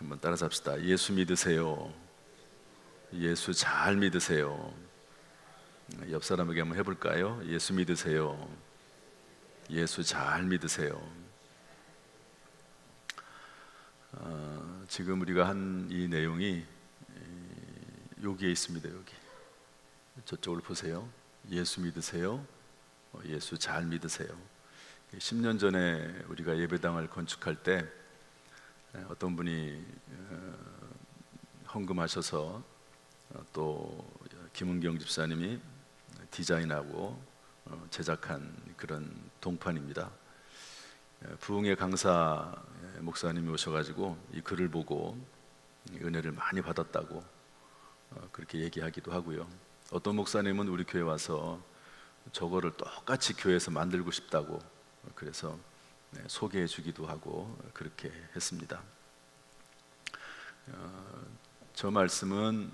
한번 따라잡시다. 예수 믿으세요. 예수 잘 믿으세요. 옆 사람에게 한번 해볼까요? 예수 믿으세요. 예수 잘 믿으세요. 지금 우리가 한 이 내용이 여기에 있습니다. 여기 저쪽을 보세요. 예수 믿으세요. 예수 잘 믿으세요. 10년 전에 우리가 예배당을 건축할 때 어떤 분이 헌금하셔서 또 김은경 집사님이 디자인하고 제작한 그런 동판입니다. 부흥의 강사 목사님이 오셔가지고 이 글을 보고 은혜를 많이 받았다고 그렇게 얘기하기도 하고요. 어떤 목사님은 우리 교회 와서 저거를 똑같이 교회에서 만들고 싶다고 그래서 소개해 주기도 하고 그렇게 했습니다. 저 말씀은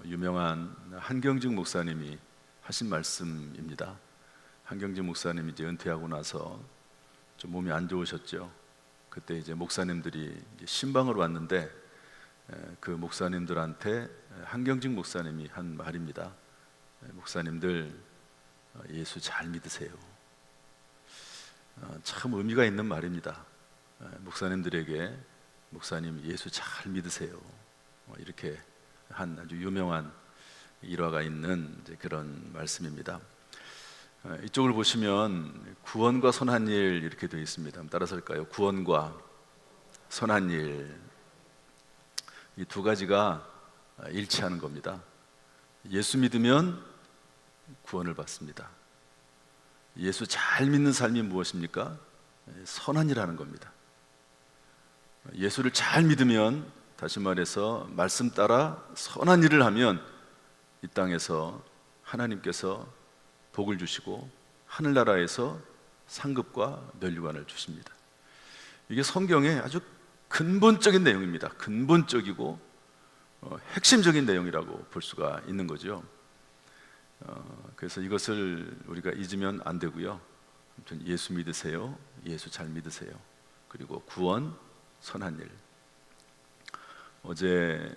유명한 한경직 목사님이 하신 말씀입니다. 한경직 목사님이 이제 은퇴하고 나서 좀 몸이 안 좋으셨죠. 그때 이제 목사님들이 이제 신방으로 왔는데 그 목사님들한테 한경직 목사님이 한 말입니다. 목사님들 예수 잘 믿으세요. 참 의미가 있는 말입니다. 목사님들에게 목사님 예수 잘 믿으세요. 이렇게 한 아주 유명한 일화가 있는 이제 그런 말씀입니다. 이쪽을 보시면 구원과 선한 일 이렇게 되어 있습니다. 따라서 할까요? 구원과 선한 일, 이 두 가지가 일치하는 겁니다. 예수 믿으면 구원을 받습니다. 예수 잘 믿는 삶이 무엇입니까? 선한 일 하는 겁니다. 예수를 잘 믿으면, 다시 말해서 말씀 따라 선한 일을 하면 이 땅에서 하나님께서 복을 주시고 하늘나라에서 상급과 면류관을 주십니다. 이게 성경의 아주 근본적인 내용입니다. 근본적이고 핵심적인 내용이라고 볼 수가 있는 거죠. 그래서 이것을 우리가 잊으면 안 되고요. 아무튼 예수 믿으세요. 예수 잘 믿으세요. 그리고 구원, 선한 일. 어제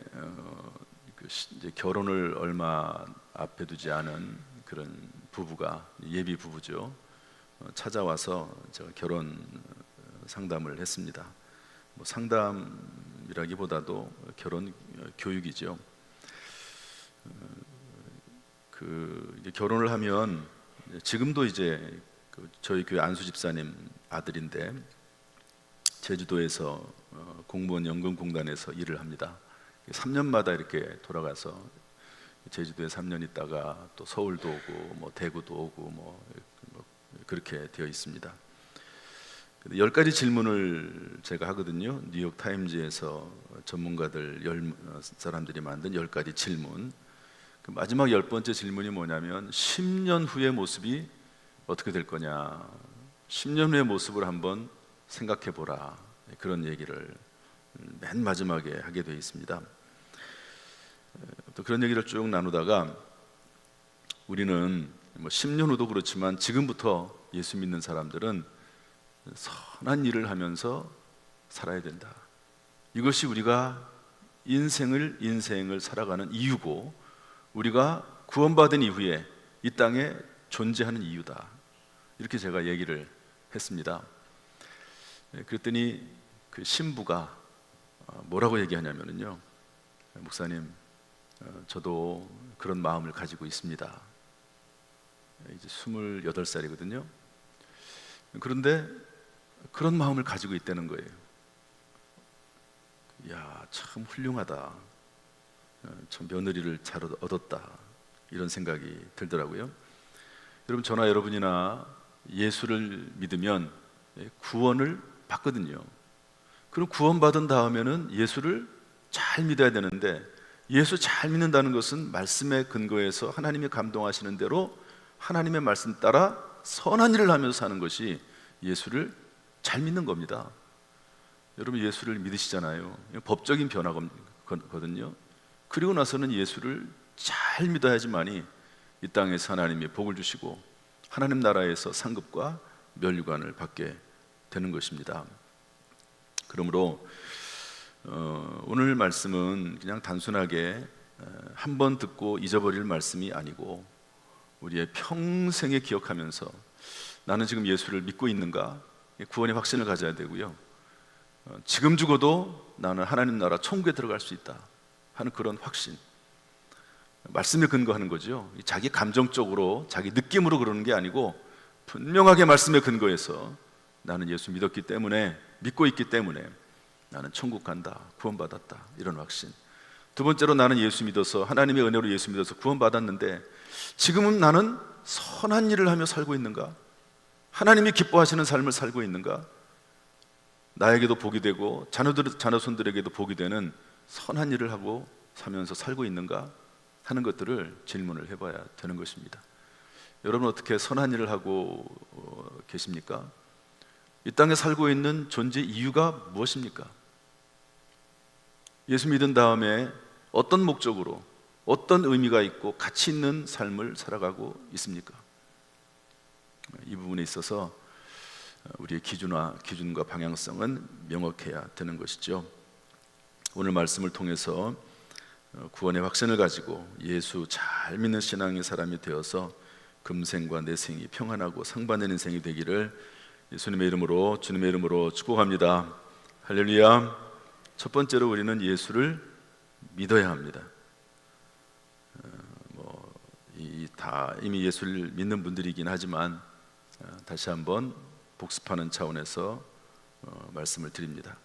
이제 결혼을 얼마 앞에 두지 않은 그런 부부가, 예비 부부죠, 찾아와서 제가 결혼 상담을 했습니다. 뭐 상담이라기보다도 결혼 교육이죠. 이제 결혼을 하면 지금도 이제 저희 교회 안수 집사님 아들인데 제주도에서 공무원 연금공단에서 일을 합니다. 3년마다 이렇게 돌아가서 제주도에 3년 있다가 또 서울도 오고 뭐 대구도 오고 뭐 그렇게 되어 있습니다. 10가지 질문을 제가 하거든요. 뉴욕 타임즈에서 전문가들 사람들이 만든 10가지 질문. 그 마지막 10번째 질문이 뭐냐면 10년 후의 모습이 어떻게 될 거냐, 10년 후의 모습을 한번 생각해 보라, 그런 얘기를 맨 마지막에 하게 되어 있습니다. 또 그런 얘기를 쭉 나누다가 우리는 뭐 10년 후도 그렇지만 지금부터 예수 믿는 사람들은 선한 일을 하면서 살아야 된다. 이것이 우리가 인생을 살아가는 이유고 우리가 구원받은 이후에 이 땅에 존재하는 이유다. 이렇게 제가 얘기를 했습니다. 그랬더니 그 신부가 뭐라고 얘기하냐면요, 목사님, 저도 그런 마음을 가지고 있습니다. 이제 28살이거든요. 그런데 그런 마음을 가지고 있다는 거예요. 야, 참 훌륭하다. 참 며느리를 잘 얻었다. 이런 생각이 들더라고요. 여러분, 저나 여러분이나 예수를 믿으면 구원을 받거든요. 그럼 구원받은 다음에는 예수를 잘 믿어야 되는데, 예수 잘 믿는다는 것은 말씀에 근거해서 하나님이 감동하시는 대로 하나님의 말씀 따라 선한 일을 하면서 사는 것이 예수를 잘 믿는 겁니다. 여러분, 예수를 믿으시잖아요. 법적인 변화거든요. 그리고 나서는 예수를 잘 믿어야지만이 이 땅에서 하나님이 복을 주시고 하나님 나라에서 상급과 면류관을 받게 되는 것입니다. 그러므로 오늘 말씀은 그냥 단순하게 한 번 듣고 잊어버릴 말씀이 아니고 우리의 평생에 기억하면서 나는 지금 예수를 믿고 있는가, 구원의 확신을 가져야 되고요. 지금 죽어도 나는 하나님 나라 천국에 들어갈 수 있다 하는 그런 확신, 말씀에 근거하는 거죠. 자기 감정적으로 자기 느낌으로 그러는 게 아니고 분명하게 말씀에 근거해서 나는 예수 믿었기 때문에, 믿고 있기 때문에 나는 천국 간다, 구원받았다, 이런 확신. 두 번째로 나는 예수 믿어서, 하나님의 은혜로 예수 믿어서 구원받았는데 지금은 나는 선한 일을 하며 살고 있는가, 하나님이 기뻐하시는 삶을 살고 있는가, 나에게도 복이 되고 자녀손들에게도 복이 되는 선한 일을 하고 사면서 살고 있는가 하는 것들을 질문을 해봐야 되는 것입니다. 여러분, 어떻게 선한 일을 하고 계십니까? 이 땅에 살고 있는 존재 이유가 무엇입니까? 예수 믿은 다음에 어떤 목적으로, 어떤 의미가 있고 가치 있는 삶을 살아가고 있습니까? 이 부분에 있어서 우리의 기준과 방향성은 명확해야 되는 것이죠. 오늘 말씀을 통해서 구원의 확신을 가지고 예수 잘 믿는 신앙의 사람이 되어서 금생과 내생이 평안하고 상반된 인생이 되기를 예수님의 이름으로, 주님의 이름으로 축복합니다. 할렐루야. 첫 번째로 우리는 예수를 믿어야 합니다. 이미 예수를 믿는 분들이긴 하지만 다시 한번 복습하는 차원에서 말씀을 드립니다.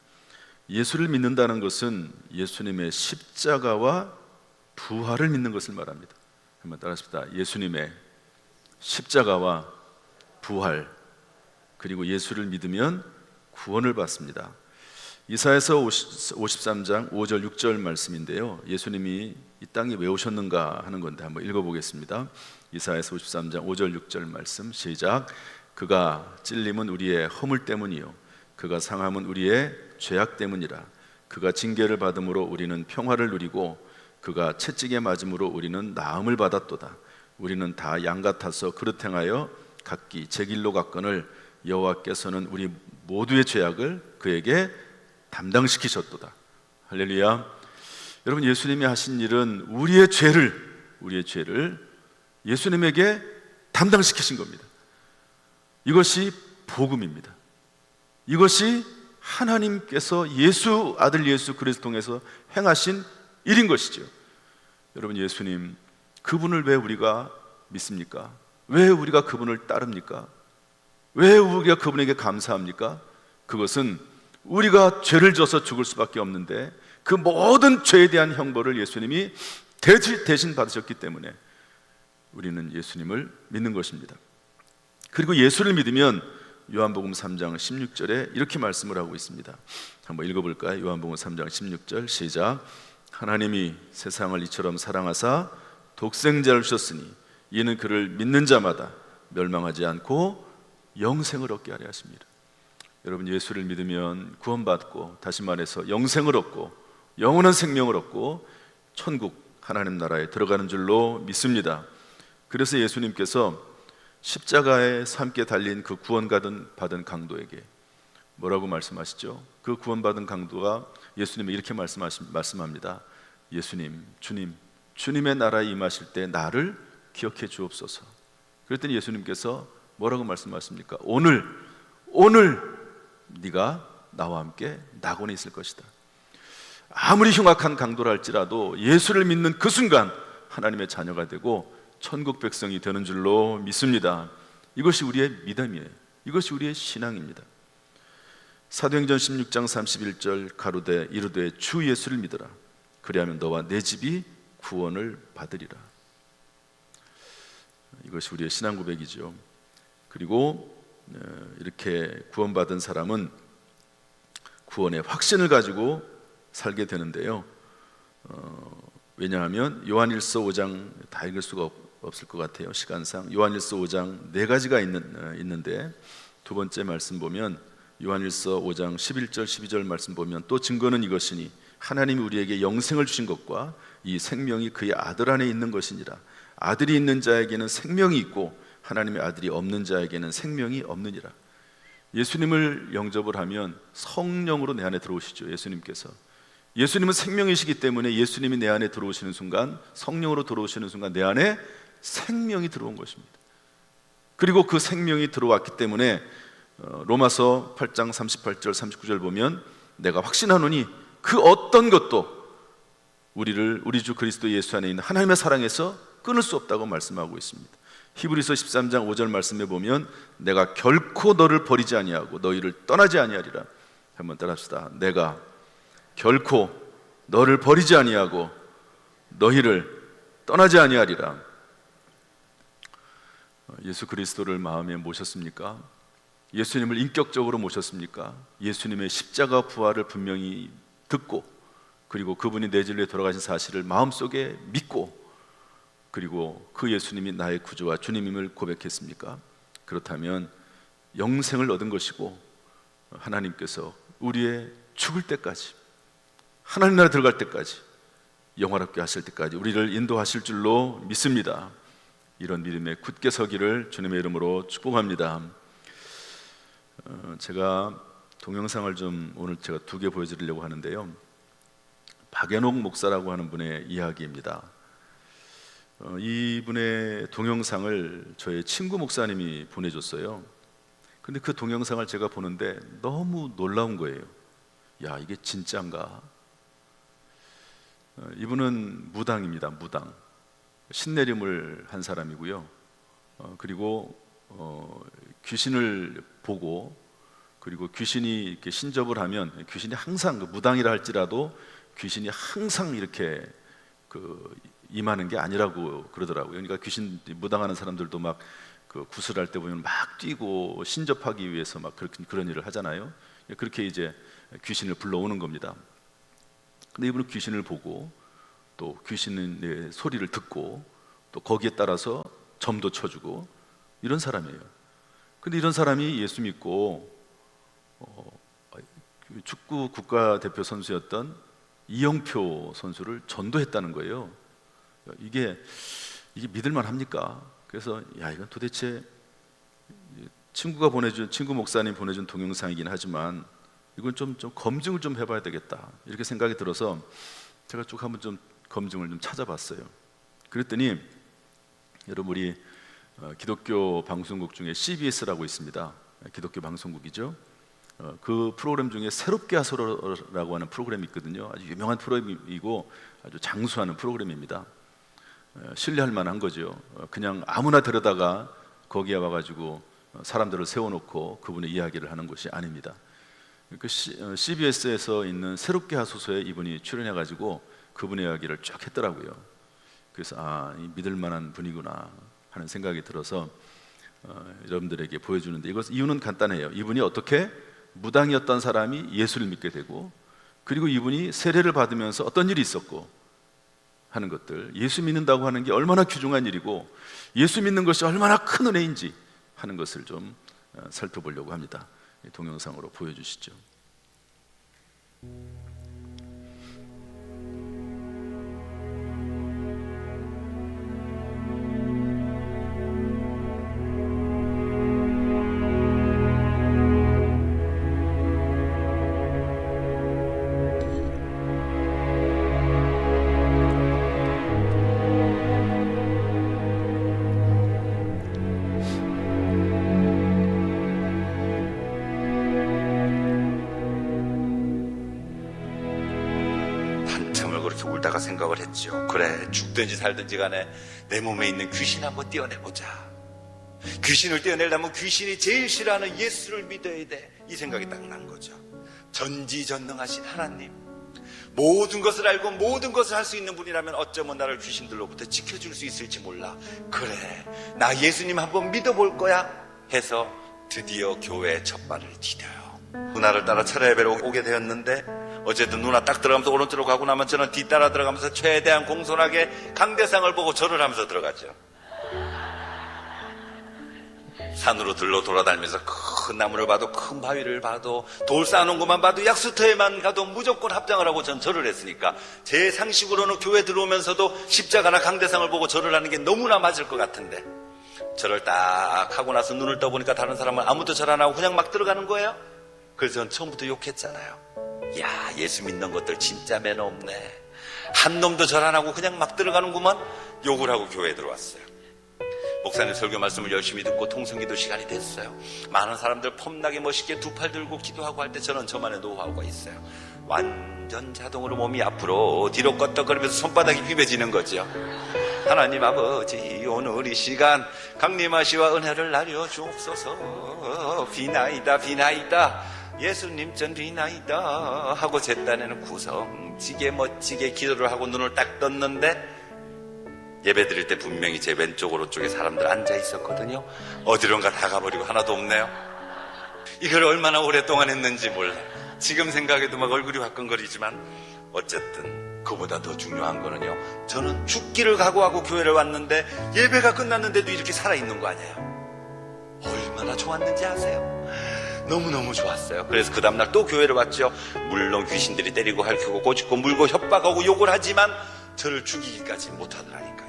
예수를 믿는다는 것은 예수님의 십자가와 부활을 믿는 것을 말합니다. 한번 따라하십시다. 예수님의 십자가와 부활, 그리고 예수를 믿으면 구원을 받습니다. 이사야서 53장 5절 6절 말씀인데요, 예수님이 이 땅에 왜 오셨는가 하는 건데 한번 읽어보겠습니다. 이사야서 53장 5절 6절 말씀 시작. 그가 찔림은 우리의 허물 때문이요 그가 상함은 우리의 죄악 때문이라. 그가 징계를 받음으로 우리는 평화를 누리고 그가 채찍에 맞음으로 우리는 나음을 받았도다. 우리는 다 양 같아서 그릇 행하여 각기 제 길로 갔거늘 여호와께서는 우리 모두의 죄악을 그에게 담당시키셨도다. 할렐루야. 여러분, 예수님이 하신 일은 우리의 죄를 예수님에게 담당시키신 겁니다. 이것이 복음입니다. 이것이 하나님께서 아들 예수 그리스도 통해서 행하신 일인 것이죠. 여러분, 예수님, 그분을 왜 우리가 믿습니까? 왜 우리가 그분을 따릅니까? 왜 우리가 그분에게 감사합니까? 그것은 우리가 죄를 져서 죽을 수밖에 없는데 그 모든 죄에 대한 형벌을 예수님이 대신 받으셨기 때문에 우리는 예수님을 믿는 것입니다. 그리고 예수를 믿으면 요한복음 3장 16절에 이렇게 말씀을 하고 있습니다. 한번 읽어볼까요? 요한복음 3장 16절 시작. 하나님이 세상을 이처럼 사랑하사 독생자를 주셨으니 이는 그를 믿는 자마다 멸망하지 않고 영생을 얻게 하려 하십니다. 여러분, 예수를 믿으면 구원받고, 다시 말해서 영생을 얻고 영원한 생명을 얻고 천국 하나님 나라에 들어가는 줄로 믿습니다. 그래서 예수님께서 십자가에 함께 달린 그 구원받은 강도에게 뭐라고 말씀하시죠? 그 구원받은 강도가 예수님이 이렇게 말씀합니다. 예수님, 주님의 나라에 임하실 때 나를 기억해 주옵소서. 그랬더니 예수님께서 뭐라고 말씀하십니까? 오늘 네가 나와 함께 낙원에 있을 것이다. 아무리 흉악한 강도라 할지라도 예수를 믿는 그 순간 하나님의 자녀가 되고 천국 백성이 되는 줄로 믿습니다. 이것이 우리의 믿음이에요. 이것이 우리의 신앙입니다. 사도행전 16장 31절 가로되 이르되 주 예수를 믿어라. 그리하면 너와 내 집이 구원을 받으리라. 이것이 우리의 신앙 고백이죠. 그리고 이렇게 구원받은 사람은 구원의 확신을 가지고 살게 되는데요, 왜냐하면 요한일서 5장 다 읽을 수가 없을 것 같아요, 시간상. 요한일서 5장 4가지가 있는데 두 번째 말씀 보면 요한일서 5장 11절 12절 말씀 보면 또 증거는 이것이니 하나님이 우리에게 영생을 주신 것과 이 생명이 그의 아들 안에 있는 것이니라. 아들이 있는 자에게는 생명이 있고 하나님의 아들이 없는 자에게는 생명이 없느니라. 예수님을 영접을 하면 성령으로 내 안에 들어오시죠. 예수님께서 예수님은 생명이시기 때문에 예수님이 내 안에 들어오시는 순간, 성령으로 들어오시는 순간 내 안에 생명이 들어온 것입니다. 그리고 그 생명이 들어왔기 때문에 로마서 8장 38절 39절 보면 내가 확신하노니 그 어떤 것도 우리를 우리 주 그리스도 예수 안에 있는 하나님의 사랑에서 끊을 수 없다고 말씀하고 있습니다. 히브리서 13장 5절 말씀에 보면 내가 결코 너를 버리지 아니하고 너희를 떠나지 아니하리라. 한번 따라합시다. 내가 결코 너를 버리지 아니하고 너희를 떠나지 아니하리라. 예수 그리스도를 마음에 모셨습니까? 예수님을 인격적으로 모셨습니까? 예수님의 십자가 부활을 분명히 듣고, 그리고 그분이 내 진리에 돌아가신 사실을 마음속에 믿고, 그리고 그 예수님이 나의 구주와 주님임을 고백했습니까? 그렇다면 영생을 얻은 것이고, 하나님께서 우리의 죽을 때까지, 하나님 나라에 들어갈 때까지, 영화롭게 하실 때까지 우리를 인도하실 줄로 믿습니다. 이런 믿음에 굳게 서기를 주님의 이름으로 축복합니다. 제가 동영상을 좀 오늘 제가 2개 보여드리려고 하는데요, 박연옥 목사라고 하는 분의 이야기입니다. 이분의 동영상을 저의 친구 목사님이 보내줬어요. 근데 그 동영상을 제가 보는데 너무 놀라운 거예요. 야, 이게 진짜인가? 이분은 무당입니다. 무당. 신내림을 한 사람이고요. 그리고 귀신을 보고, 그리고 귀신이 이렇게 신접을 하면 귀신이 항상, 무당이라 할지라도 귀신이 항상 이렇게 임하는 게 아니라고 그러더라고요. 그러니까 귀신 무당하는 사람들도 막 구슬할 때 보면 막 뛰고 신접하기 위해서 막 그런 일을 하잖아요. 그렇게 이제 귀신을 불러오는 겁니다. 근데 이분은 귀신을 보고 또 귀신의 소리를 듣고 또 거기에 따라서 점도 쳐주고 이런 사람이에요. 근데 이런 사람이 예수 믿고 축구 국가대표 선수였던 이영표 선수를 전도했다는 거예요. 이게 믿을만 합니까? 그래서 야, 이건 도대체 친구 목사님 보내준 동영상이긴 하지만 이건 좀 검증을 좀 해봐야 되겠다, 이렇게 생각이 들어서 제가 쭉 한번 좀 검증을 좀 찾아봤어요. 그랬더니 여러분, 우리 기독교 방송국 중에 CBS라고 있습니다. 기독교 방송국이죠. 그 프로그램 중에 새롭게 하소서라고 하는 프로그램이 있거든요. 아주 유명한 프로그램이고 아주 장수하는 프로그램입니다. 신뢰할 만한 거죠. 그냥 아무나 데려다가 거기에 와가지고 사람들을 세워놓고 그분의 이야기를 하는 것이 아닙니다. 그 CBS에서 있는 새롭게 하소서에 이분이 출연해가지고 그분의 이야기를 쭉 했더라고요. 그래서 믿을 만한 분이구나 하는 생각이 들어서 여러분들에게 보여주는데, 이유는 간단해요. 이분이 어떻게 무당이었던 사람이 예수를 믿게 되고, 그리고 이분이 세례를 받으면서 어떤 일이 있었고 하는 것들, 예수 믿는다고 하는 게 얼마나 귀중한 일이고 예수 믿는 것이 얼마나 큰 은혜인지 하는 것을 좀 살펴보려고 합니다. 동영상으로 보여주시죠. 울다가 생각을 했죠. 그래, 죽든지 살든지 간에 내 몸에 있는 귀신 한번 떼어내보자. 귀신을 떼어내려면 귀신이 제일 싫어하는 예수를 믿어야 돼, 이 생각이 딱 난 거죠. 전지전능하신 하나님, 모든 것을 알고 모든 것을 할 수 있는 분이라면 어쩌면 나를 귀신들로부터 지켜줄 수 있을지 몰라. 그래, 나 예수님 한번 믿어볼 거야 해서 드디어 교회에 첫 발을 디뎌요. 누나를 따라 철야 예배로 오게 되었는데, 어제도 누나 딱 들어가면서 오른쪽으로 가고 나면 저는 뒤따라 들어가면서 최대한 공손하게 강대상을 보고 절을 하면서 들어갔죠. 산으로 들러 돌아다니면서 큰 나무를 봐도 큰 바위를 봐도 돌 쌓아놓은 것만 봐도 약수터에만 가도 무조건 합장을 하고 전 절을 했으니까 제 상식으로는 교회 들어오면서도 십자가나 강대상을 보고 절을 하는 게 너무나 맞을 것 같은데, 절을 딱 하고 나서 눈을 떠보니까 다른 사람은 아무도 절 안 하고 그냥 막 들어가는 거예요. 그래서 전 처음부터 욕했잖아요. 야, 예수 믿는 것들 진짜 매너 없네. 한 놈도 절 안 하고 그냥 막 들어가는구만. 욕을 하고 교회에 들어왔어요. 목사님 설교 말씀을 열심히 듣고 통성기도 시간이 됐어요. 많은 사람들 폼나게 멋있게 두 팔 들고 기도하고 할 때 저는 저만의 노하우가 있어요. 완전 자동으로 몸이 앞으로 뒤로 껐덕거리면서 손바닥이 비벼지는 거죠. 하나님 아버지, 오늘 이 시간 강림하시와 은혜를 나려 주옵소서. 비나이다 비나이다 예수님 전 비나이다 하고 제 딴에는 구성지게 멋지게 기도를 하고 눈을 딱 떴는데 예배 드릴 때 분명히 제 왼쪽 오른쪽에 사람들 앉아 있었거든요. 어디론가 다 가버리고 하나도 없네요. 이걸 얼마나 오랫동안 했는지 몰라. 지금 생각해도 막 얼굴이 화끈거리지만 어쨌든 그보다 더 중요한 거는요, 저는 죽기를 각오하고 교회를 왔는데 예배가 끝났는데도 이렇게 살아있는 거 아니에요. 얼마나 좋았는지 아세요? 너무너무 좋았어요. 그래서 그 다음날 또 교회를 왔죠. 물론 귀신들이 때리고 핥히고 꼬집고 물고 협박하고 욕을 하지만 저를 죽이기까지 못하더라니까요.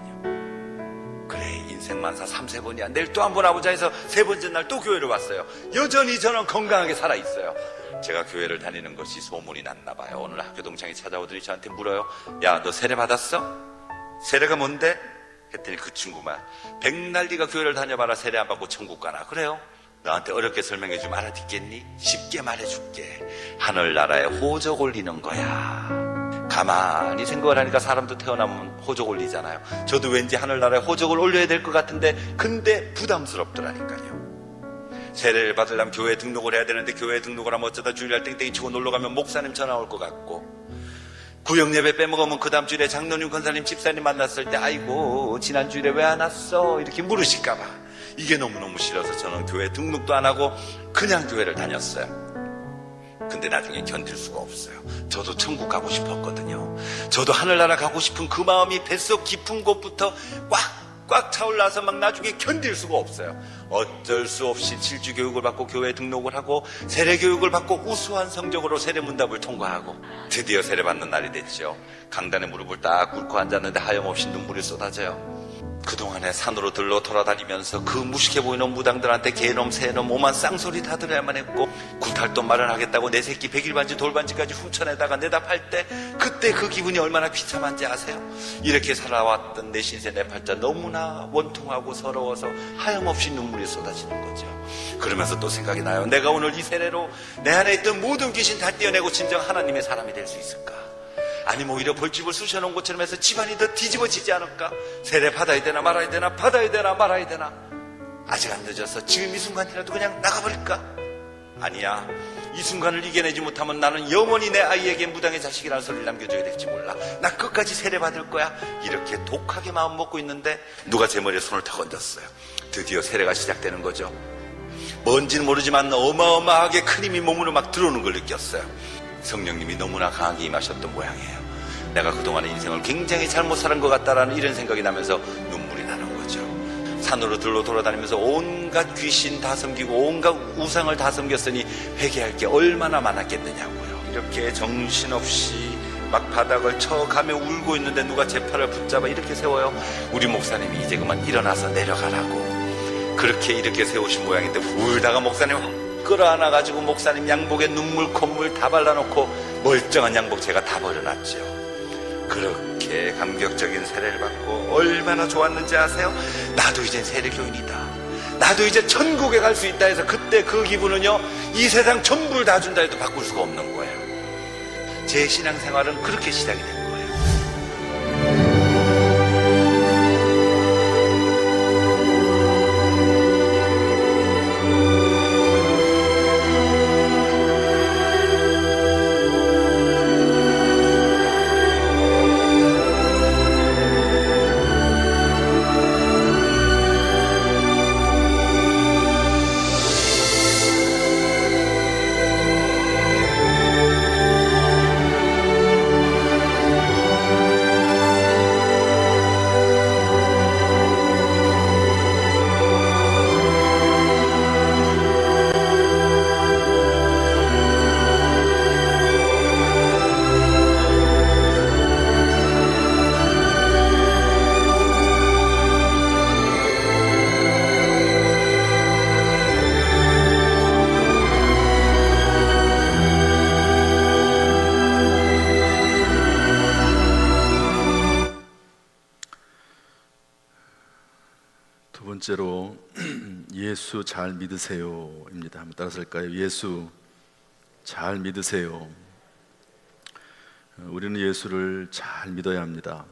그래, 인생만사 3-4번이야. 내일 또 한 번 와보자 해서 세 번째 날 또 교회를 왔어요. 여전히 저는 건강하게 살아있어요. 제가 교회를 다니는 것이 소문이 났나 봐요. 오늘 학교 동창이 찾아오더니 저한테 물어요. 야, 너 세례 받았어? 세례가 뭔데? 했더니 그 친구만, 백날리가 교회를 다녀봐라 세례 안 받고 천국 가나. 그래요? 너한테 어렵게 설명해 주면 알아듣겠니? 쉽게 말해줄게. 하늘나라에 호적 올리는 거야. 가만히 생각을 하니까 사람도 태어나면 호적 올리잖아요. 저도 왠지 하늘나라에 호적을 올려야 될 것 같은데 근데 부담스럽더라니까요. 세례를 받으려면 교회 등록을 해야 되는데 교회 등록을 하면 어쩌다 주일날 땡땡이 치고 놀러가면 목사님 전화 올 것 같고, 구역 예배 빼먹으면 그 다음 주일에 장로님, 권사님, 집사님 만났을 때 아이고 지난 주일에 왜 안 왔어? 이렇게 물으실까봐 이게 너무너무 싫어서 저는 교회 등록도 안 하고 그냥 교회를 다녔어요. 근데 나중에 견딜 수가 없어요. 저도 천국 가고 싶었거든요. 저도 하늘나라 가고 싶은 그 마음이 뱃속 깊은 곳부터 꽉 차올라서 막 나중에 견딜 수가 없어요. 어쩔 수 없이 7주 교육을 받고 교회 등록을 하고 세례 교육을 받고 우수한 성적으로 세례 문답을 통과하고 드디어 세례 받는 날이 됐죠. 강단에 무릎을 딱 꿇고 앉았는데 하염없이 눈물이 쏟아져요. 그동안에 산으로 들러 돌아다니면서 그 무식해 보이는 무당들한테 개놈 새놈 오만 쌍소리 다 들어야만 했고, 구탈돈 마련하겠다고 내 새끼 백일반지 돌반지까지 훔쳐내다가 내다 팔 때 그때 그 기분이 얼마나 비참한지 아세요? 이렇게 살아왔던 내 신세 내 팔자 너무나 원통하고 서러워서 하염없이 눈물이 쏟아지는 거죠. 그러면서 또 생각이 나요. 내가 오늘 이 세례로 내 안에 있던 모든 귀신 다 떼어내고 진정 하나님의 사람이 될 수 있을까? 아니면 오히려 벌집을 쑤셔놓은 것처럼 해서 집안이 더 뒤집어지지 않을까? 세례 받아야 되나 말아야 되나, 받아야 되나 말아야 되나. 아직 안 늦어서 지금 이 순간이라도 그냥 나가버릴까? 아니야, 이 순간을 이겨내지 못하면 나는 영원히 내 아이에게 무당의 자식이라는 소리를 남겨줘야 될지 몰라. 나 끝까지 세례 받을 거야. 이렇게 독하게 마음 먹고 있는데 누가 제 머리에 손을 탁 얹었어요. 드디어 세례가 시작되는 거죠. 뭔지는 모르지만 어마어마하게 큰 힘이 몸으로 막 들어오는 걸 느꼈어요. 성령님이 너무나 강하게 임하셨던 모양이에요. 내가 그동안의 인생을 굉장히 잘못 살은 것 같다라는 이런 생각이 나면서 눈물이 나는 거죠. 산으로 들러 돌아다니면서 온갖 귀신 다 섬기고 온갖 우상을 다 섬겼으니 회개할 게 얼마나 많았겠느냐고요. 이렇게 정신없이 막 바닥을 쳐가며 울고 있는데 누가 제 팔을 붙잡아 이렇게 세워요. 우리 목사님이 이제 그만 일어나서 내려가라고. 그렇게 이렇게 세우신 모양인데 울다가 목사님 끌어안아가지고 목사님 양복에 눈물 콧물 다 발라놓고 멀쩡한 양복 제가 다 버려놨죠. 그렇게 감격적인 세례를 받고 얼마나 좋았는지 아세요? 나도 이제 세례교인이다, 나도 이제 천국에 갈 수 있다 해서 그때 그 기분은요, 이 세상 전부를 다 준다 해도 바꿀 수가 없는 거예요. 제 신앙생활은 그렇게 시작이 됩니다. 번째로 예수 잘 믿으세요입니다. 한번 따라서 할까요? 예수 잘 믿으세요. 우리는 예수를 잘 믿어야 합니다.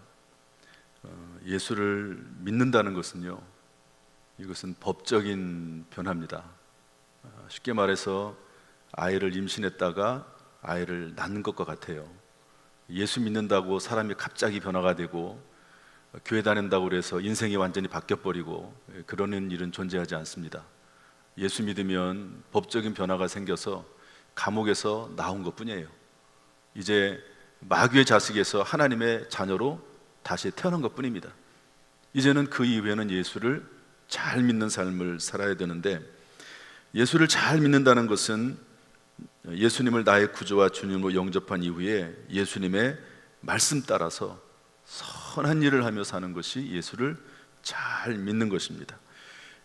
예수를 믿는다는 것은요, 이것은 법적인 변화입니다. 쉽게 말해서 아이를 임신했다가 아이를 낳는 것과 같아요. 예수 믿는다고 사람이 갑자기 변화가 되고 교회 다닌다고 해서 인생이 완전히 바뀌어버리고 그러는 일은 존재하지 않습니다. 예수 믿으면 법적인 변화가 생겨서 감옥에서 나온 것뿐이에요. 이제 마귀의 자식에서 하나님의 자녀로 다시 태어난 것뿐입니다. 이제는 그 이후에는 예수를 잘 믿는 삶을 살아야 되는데, 예수를 잘 믿는다는 것은 예수님을 나의 구주와 주님으로 영접한 이후에 예수님의 말씀 따라서 선한 일을 하며 사는 것이 예수를 잘 믿는 것입니다.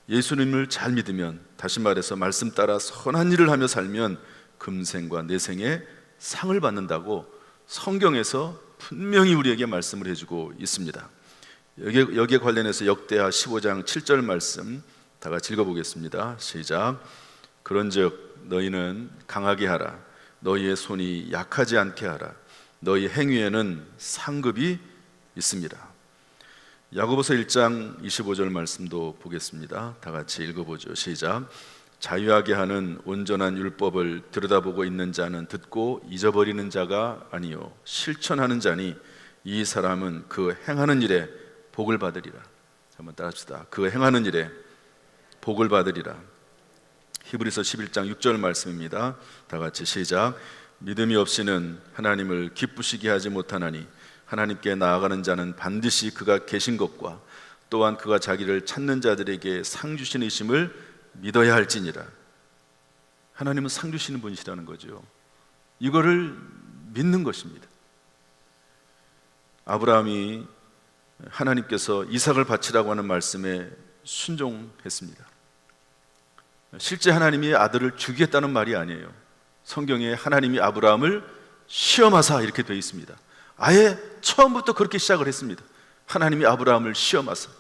예수님을 잘 믿으면, 다시 말해서 말씀 따라 선한 일을 하며 살면 금생과 내생에 상을 받는다고 성경에서 분명히 우리에게 말씀을 해주고 있습니다. 여기에 관련해서 역대하 15장 7절 말씀 다 같이 읽어보겠습니다. 시작. 그런즉 너희는 강하게 하라. 너희의 손이 약하지 않게 하라. 너희 행위에는 상급이 있습니다. 야고보서 1장 25절 말씀도 보겠습니다. 다 같이 읽어보죠. 시작. 자유하게 하는 온전한 율법을 들여다보고 있는 자는 듣고 잊어버리는 자가 아니요 실천하는 자니 이 사람은 그 행하는 일에 복을 받으리라. 한번 따라합시다. 그 행하는 일에 복을 받으리라. 히브리서 11장 6절 말씀입니다. 다 같이 시작. 믿음이 없이는 하나님을 기쁘시게 하지 못하나니 하나님께 나아가는 자는 반드시 그가 계신 것과 또한 그가 자기를 찾는 자들에게 상 주시는 이심을 믿어야 할지니라. 하나님은 상 주시는 분이시라는 거죠. 이거를 믿는 것입니다. 아브라함이 하나님께서 이삭을 바치라고 하는 말씀에 순종했습니다. 실제 하나님이 아들을 주겠다는 말이 아니에요. 성경에 하나님이 아브라함을 시험하사 이렇게 되어 있습니다. 아예 처음부터 그렇게 시작을 했습니다. 하나님이 아브라함을 시험하사.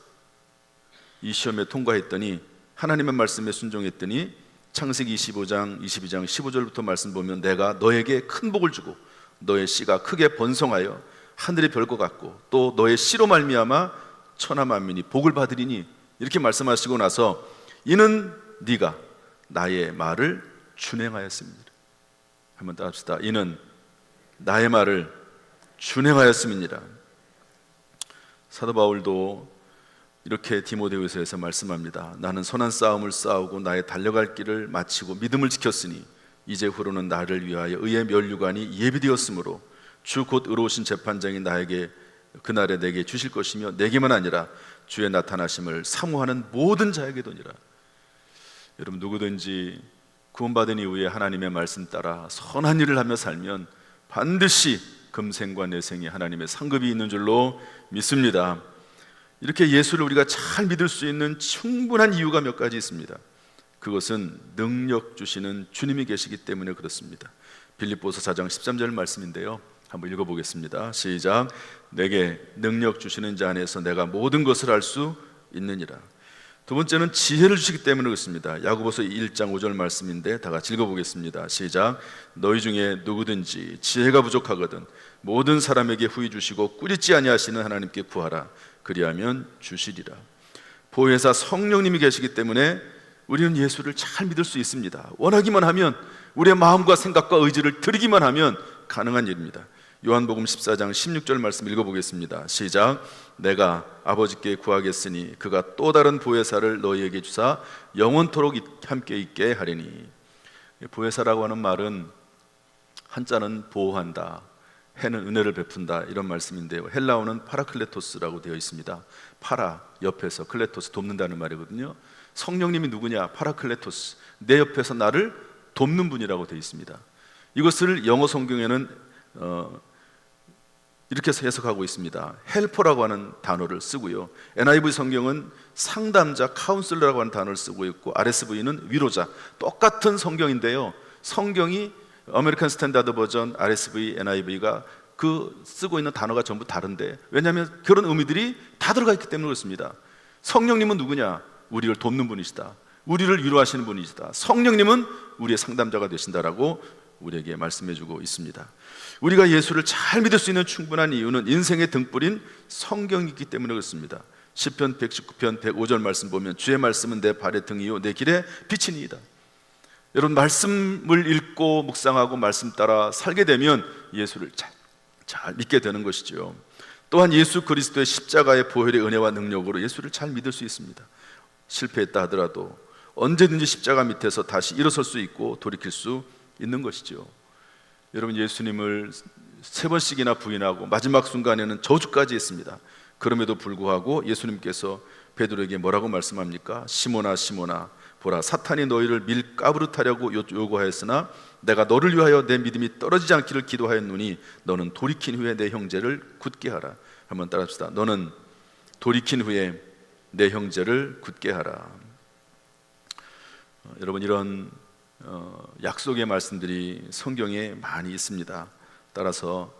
이 시험에 통과했더니, 하나님의 말씀에 순종했더니 창세기 25장 22장 15절부터 말씀 보면 내가 너에게 큰 복을 주고 너의 씨가 크게 번성하여 하늘의 별과 같고 또 너의 씨로 말미암아 천하 만민이 복을 받으리니, 이렇게 말씀하시고 나서 이는 네가 나의 말을 준행하였습니다. 한번 따라합시다. 이는 나의 말을 준행하였음이니라. 사도 바울도 이렇게 디모데후서에서 말씀합니다. 나는 선한 싸움을 싸우고 나의 달려갈 길을 마치고 믿음을 지켰으니 이제 후로는 나를 위하여 의의 면류관이 예비되었으므로 주 곧 의로우신 재판장이 나에게 그날에 내게 주실 것이며 내게만 아니라 주의 나타나심을 사모하는 모든 자에게도니라. 여러분, 누구든지 구원받은 이후에 하나님의 말씀 따라 선한 일을 하며 살면 반드시 금생과 내생에 하나님의 상급이 있는 줄로 믿습니다. 이렇게 예수를 우리가 잘 믿을 수 있는 충분한 이유가 몇 가지 있습니다. 그것은 능력 주시는 주님이 계시기 때문에 그렇습니다. 빌립보서 4장 13절 말씀인데요, 한번 읽어보겠습니다. 시작. 내게 능력 주시는 자 안에서 내가 모든 것을 할 수 있느니라. 두 번째는 지혜를 주시기 때문에 그렇습니다. 야고보서 1장 5절 말씀인데 다 같이 읽어보겠습니다. 시작. 너희 중에 누구든지 지혜가 부족하거든 모든 사람에게 후히 주시고 꾸짖지 아니하시는 하나님께 구하라. 그리하면 주시리라. 보혜사 성령님이 계시기 때문에 우리는 예수를 잘 믿을 수 있습니다. 원하기만 하면, 우리의 마음과 생각과 의지를 드리기만 하면 가능한 일입니다. 요한복음 14장 16절 말씀 읽어보겠습니다. 시작. 내가 아버지께 구하겠으니 그가 또 다른 보혜사를 너희에게 주사 영원토록 함께 있게 하리니. 보혜사라고 하는 말은 한자는 보호한다, 해는 은혜를 베푼다, 이런 말씀인데요, 헬라어는 파라클레토스라고 되어 있습니다. 파라, 옆에서, 클레토스, 돕는다는 말이거든요. 성령님이 누구냐? 파라클레토스, 내 옆에서 나를 돕는 분이라고 되어 있습니다. 이것을 영어 성경에는 이렇게 해석하고 있습니다. 헬퍼라고 하는 단어를 쓰고요, NIV 성경은 상담자, 카운슬러라고 하는 단어를 쓰고 있고, RSV는 위로자. 똑같은 성경인데요, 성경이 아메리칸 스탠다드 버전, RSV, NIV가 그 쓰고 있는 단어가 전부 다른데, 왜냐하면 그런 의미들이 다 들어가 있기 때문에 그렇습니다. 성령님은 누구냐? 우리를 돕는 분이시다. 우리를 위로하시는 분이시다. 성령님은 우리의 상담자가 되신다라고 우리에게 말씀해주고 있습니다. 우리가 예수를 잘 믿을 수 있는 충분한 이유는 인생의 등불인 성경이기 때문에 그렇습니다. 시편 119편 105절 말씀 보면 주의 말씀은 내 발의 등이요 내 길의 빛이니이다. 여러분, 말씀을 읽고 묵상하고 말씀 따라 살게 되면 예수를 잘 믿게 되는 것이죠. 또한 예수 그리스도의 십자가의 보혈의 은혜와 능력으로 예수를 잘 믿을 수 있습니다. 실패했다 하더라도 언제든지 십자가 밑에서 다시 일어설 수 있고 돌이킬 수 있는 것이죠. 여러분, 예수님을 3번씩이나 부인하고 마지막 순간에는 저주까지 했습니다. 그럼에도 불구하고 예수님께서 베드로에게 뭐라고 말씀합니까? 시몬아 시몬아, 보라, 사탄이 너희를 밀가부르타려고 요구하였으나 내가 너를 위하여 내 믿음이 떨어지지 않기를 기도하였노니 너는 돌이킨 후에 내 형제를 굳게 하라. 한번 따라합시다. 너는 돌이킨 후에 내 형제를 굳게 하라. 여러분, 이런 약속의 말씀들이 성경에 많이 있습니다. 따라서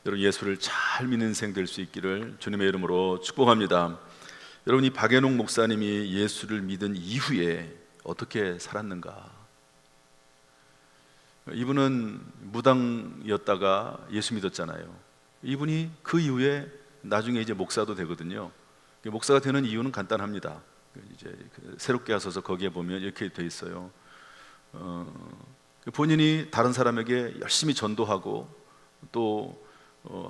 여러분, 예수를 잘 믿는 인생 될 수 있기를 주님의 이름으로 축복합니다. 여러분, 이 박연옥 목사님이 예수를 믿은 이후에 어떻게 살았는가? 이분은 무당이었다가 예수 믿었잖아요. 이분이 그 이후에 나중에 이제 목사도 되거든요. 목사가 되는 이유는 간단합니다. 이제 새롭게 하셔서 거기에 보면 이렇게 돼 있어요. 본인이 다른 사람에게 열심히 전도하고 또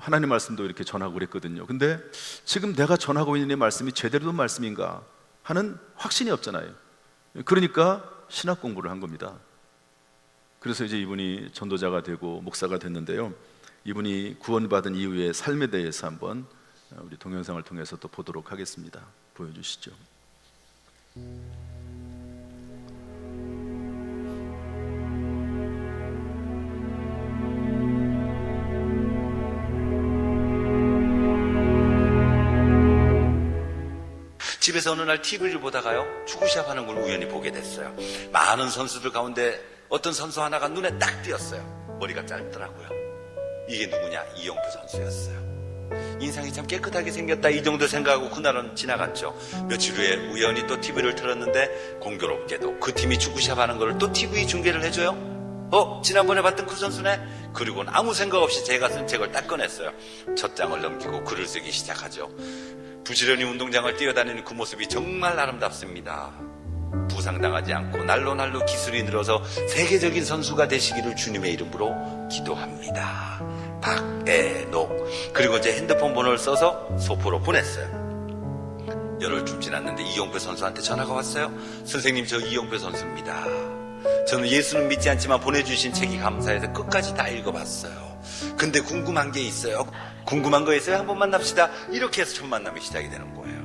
하나님 말씀도 이렇게 전하고 그랬거든요. 근데 지금 내가 전하고 있는 이 말씀이 제대로 된 말씀인가 하는 확신이 없잖아요. 그러니까 신학 공부를 한 겁니다. 그래서 이제 이분이 전도자가 되고 목사가 됐는데요. 이분이 구원받은 이후의 삶에 대해서 한번 우리 동영상을 통해서 또 보도록 하겠습니다. 보여주시죠. 집에서 어느 날 TV를 보다가요, 축구 시합하는 걸 우연히 보게 됐어요. 많은 선수들 가운데 어떤 선수 하나가 눈에 딱 띄었어요. 머리가 짧더라고요. 이게 누구냐? 이영표 선수였어요. 인상이 참 깨끗하게 생겼다, 이 정도 생각하고 그날은 지나갔죠. 며칠 후에 우연히 또 TV를 틀었는데 공교롭게도 그 팀이 축구 시합하는 걸 또 TV 중계를 해줘요. 지난번에 봤던 그 선수네? 그리고는 아무 생각 없이 제가 쓴 책을 딱 꺼냈어요. 첫 장을 넘기고 글을 쓰기 시작하죠. 부지런히 운동장을 뛰어다니는 그 모습이 정말 아름답습니다. 부상당하지 않고 날로 기술이 늘어서 세계적인 선수가 되시기를 주님의 이름으로 기도합니다. 박애녹. 그리고 제 핸드폰 번호를 써서 소포로 보냈어요. 열흘 좀 지났는데 이용표 선수한테 전화가 왔어요. 선생님, 저 이용표 선수입니다. 저는 예수는 믿지 않지만 보내주신 책이 감사해서 끝까지 다 읽어봤어요. 근데 궁금한 게 있어요. 궁금한 거 있어요? 한번 만납시다. 이렇게 해서 첫 만남이 시작이 되는 거예요.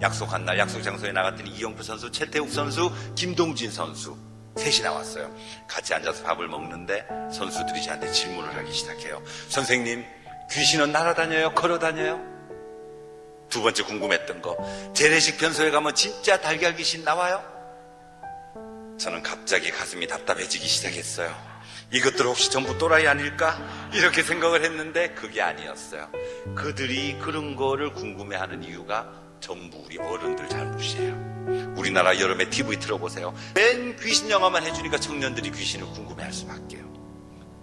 약속한 날 약속 장소에 나갔더니 이영표 선수, 최태욱 선수, 김동진 선수 셋이 나왔어요. 같이 앉아서 밥을 먹는데 선수들이 저한테 질문을 하기 시작해요. 선생님, 귀신은 날아다녀요? 걸어다녀요? 두 번째 궁금했던 거, 재래식 변소에 가면 진짜 달걀 귀신 나와요? 저는 갑자기 가슴이 답답해지기 시작했어요. 이것들 혹시 전부 또라이 아닐까? 이렇게 생각을 했는데 그게 아니었어요. 그들이 그런 거를 궁금해하는 이유가 전부 우리 어른들 잘못이에요. 우리나라 여름에 TV 틀어보세요. 맨 귀신 영화만 해주니까 청년들이 귀신을 궁금해할 수밖에요.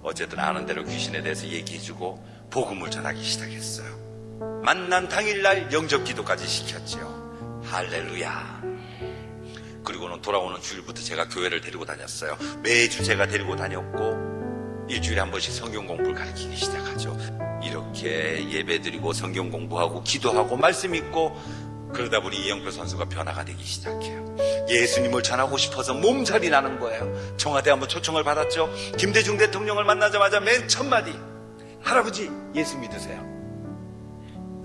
어쨌든 아는 대로 귀신에 대해서 얘기해주고 복음을 전하기 시작했어요. 만난 당일날 영접 기도까지 시켰죠. 할렐루야. 그리고는 돌아오는 주일부터 제가 교회를 데리고 다녔어요. 매주 제가 데리고 다녔고 일주일에 한 번씩 성경 공부를 가르치기 시작하죠. 이렇게 예배드리고 성경 공부하고 기도하고 말씀 읽고 그러다 보니 이영표 선수가 변화가 되기 시작해요. 예수님을 전하고 싶어서 몸살이 나는 거예요. 청와대 한번 초청을 받았죠. 김대중 대통령을 만나자마자 맨 첫 마디, 할아버지 예수 믿으세요.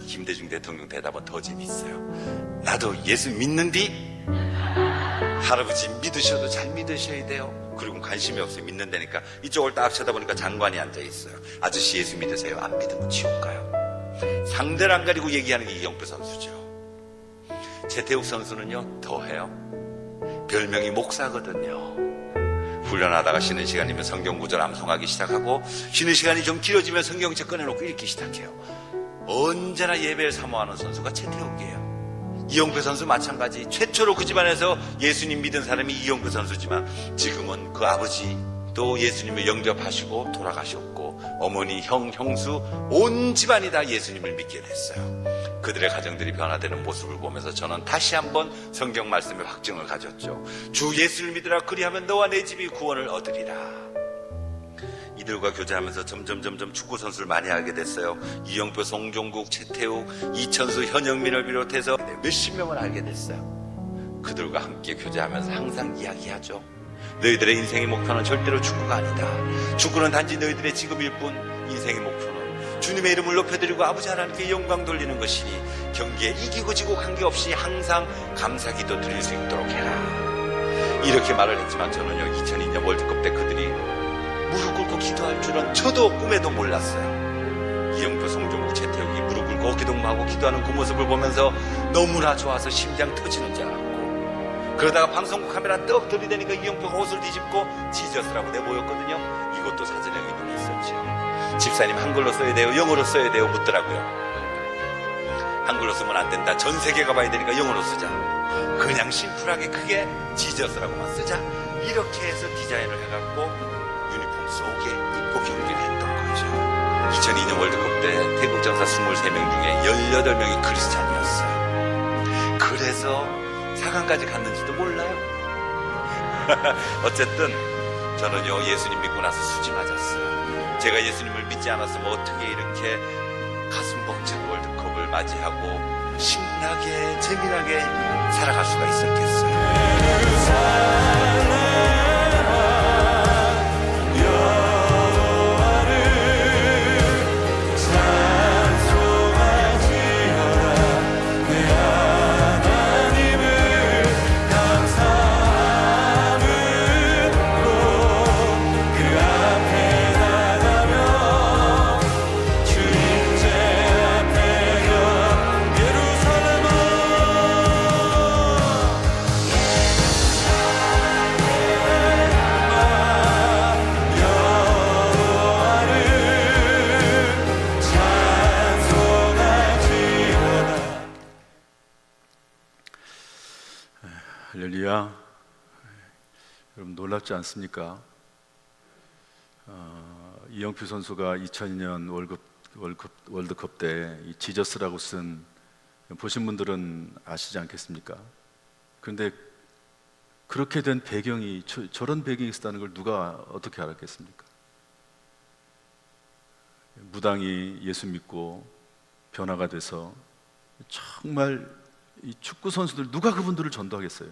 김대중 대통령 대답은 더 재밌어요. 나도 예수 믿는디? 할아버지 믿으셔도 잘 믿으셔야 돼요. 그리고 관심이 없어요. 믿는다니까. 이쪽을 딱 쳐다보니까 장관이 앉아있어요. 아저씨 예수 믿으세요? 안 믿으면 지옥 가요. 상대를 안 가리고 얘기하는 게 이영표 선수죠. 최태욱 선수는요, 더해요. 별명이 목사거든요. 훈련하다가 쉬는 시간이면 성경 구절 암송하기 시작하고 쉬는 시간이 좀 길어지면 성경책 꺼내놓고 읽기 시작해요. 언제나 예배를 사모하는 선수가 최태욱이에요. 이영표 선수 마찬가지. 최초로 그 집안에서 예수님 믿은 사람이 이영표 선수지만 지금은 그 아버지 또 예수님을 영접하시고 돌아가셨고 어머니, 형, 형수 온 집안이 다 예수님을 믿게 됐어요. 그들의 가정들이 변화되는 모습을 보면서 저는 다시 한번 성경 말씀의 확증을 가졌죠. 주 예수를 믿으라 그리하면 너와 내 집이 구원을 얻으리라. 이들과 교제하면서 점점 축구 선수를 많이 알게 됐어요. 이영표, 송종국, 최태욱, 이천수, 현영민을 비롯해서 몇십 명을 알게 됐어요. 그들과 함께 교제하면서 항상 이야기하죠. 너희들의 인생의 목표는 절대로 축구가 아니다. 축구는 단지 너희들의 직업일 뿐, 인생의 목표는 주님의 이름을 높여드리고 아버지 하나님께 영광 돌리는 것이니 경기에 이기고 지고 관계없이 항상 감사기도 드릴 수 있도록 해라. 이렇게 말을 했지만 저는요, 2002년 월드컵 때 그들이 무릎 꿇고 기도할 줄은 저도 꿈에도 몰랐어요. 이영표, 송종국, 최태욱이 무릎 꿇고 기도하고 기도하는 그 모습을 보면서 너무나 좋아서 심장 터지는 줄 알았고, 그러다가 방송국 카메라 떡 들이대니까 이영표가 옷을 뒤집고 지저스라고 내보였거든요. 이것도 사전에 의논이 있었죠. 집사님 한글로 써야 돼요, 영어로 써야 돼요 묻더라고요. 한글로 쓰면 안 된다, 전 세계가 봐야 되니까 영어로 쓰자, 그냥 심플하게 크게 지저스라고만 쓰자, 이렇게 해서 디자인을 해갖고 유니폼 속에 입고 경기를 했던 거죠. 2002년 월드컵 때 태국 전사 23명 중에 18명이 크리스찬이었어요. 그래서 4강까지 갔는지도 몰라요. 어쨌든 저는요, 예수님 믿고 나서 수지 맞았어요. 제가 예수님을 믿지 않았으면 어떻게 이렇게 가슴 벅찬 월드컵을 맞이하고 신나게 재미나게 살아갈 수가 있었겠어요. 할렐루야. 여러분 놀랍지 않습니까? 이영표 선수가 2002년 월드컵 때 이 지저스라고 쓴, 보신 분들은 아시지 않겠습니까? 그런데 그렇게 된 배경이, 저런 배경이 있었다는 걸 누가 어떻게 알았겠습니까? 무당이 예수 믿고 변화가 돼서 정말 이 축구 선수들, 누가 그분들을 전도하겠어요?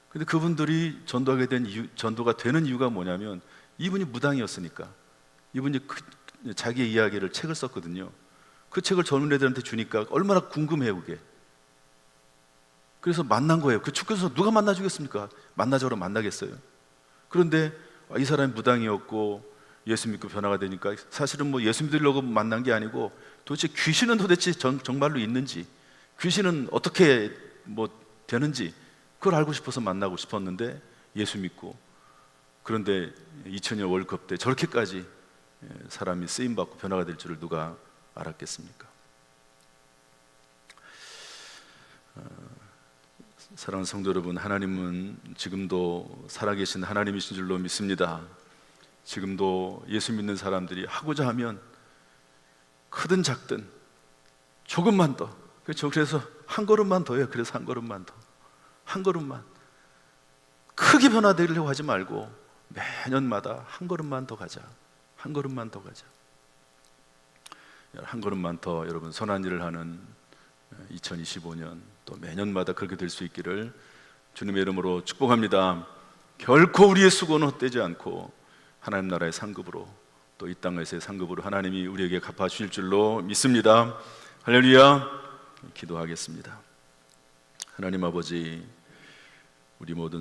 근데 그분들이 전도가 되는 이유가 뭐냐면, 이분이 무당이었으니까. 이분이 자기의 이야기를, 책을 썼거든요. 그 책을 젊은 애들한테 주니까 얼마나 궁금해요, 그게. 그래서 만난 거예요. 그 축구 선수 누가 만나주겠습니까? 만나자고 만나겠어요. 그런데 이 사람이 무당이었고 예수 믿고 변화가 되니까, 사실은 뭐 예수 믿으려고 만난 게 아니고, 도대체 귀신은 정말로 있는지, 귀신은 어떻게 되는지 그걸 알고 싶어서 만나고 싶었는데 예수 믿고, 그런데 2000년 월드컵 때 저렇게까지 사람이 쓰임받고 변화가 될 줄을 누가 알았겠습니까? 사랑하는 성도 여러분, 하나님은 지금도 살아계신 하나님이신 줄로 믿습니다. 지금도 예수 믿는 사람들이 하고자 하면 크든 작든 조금만 더, 그래서 한 걸음만 더요. 그래서 한 걸음만 더, 한 걸음만, 크게 변화되려고 하지 말고 매년마다 한 걸음만 더 가자, 한 걸음만 더 가자. 한 걸음만 더, 여러분 선한 일을 하는 2025년 또 매년마다 그렇게 될 수 있기를 주님의 이름으로 축복합니다. 결코 우리의 수고는 헛되지 않고 하나님 나라의 상급으로, 또 이 땅에서의 상급으로 하나님이 우리에게 갚아주실 줄로 믿습니다. 할렐루야. 기도하겠습니다. 하나님 아버지, 우리 모든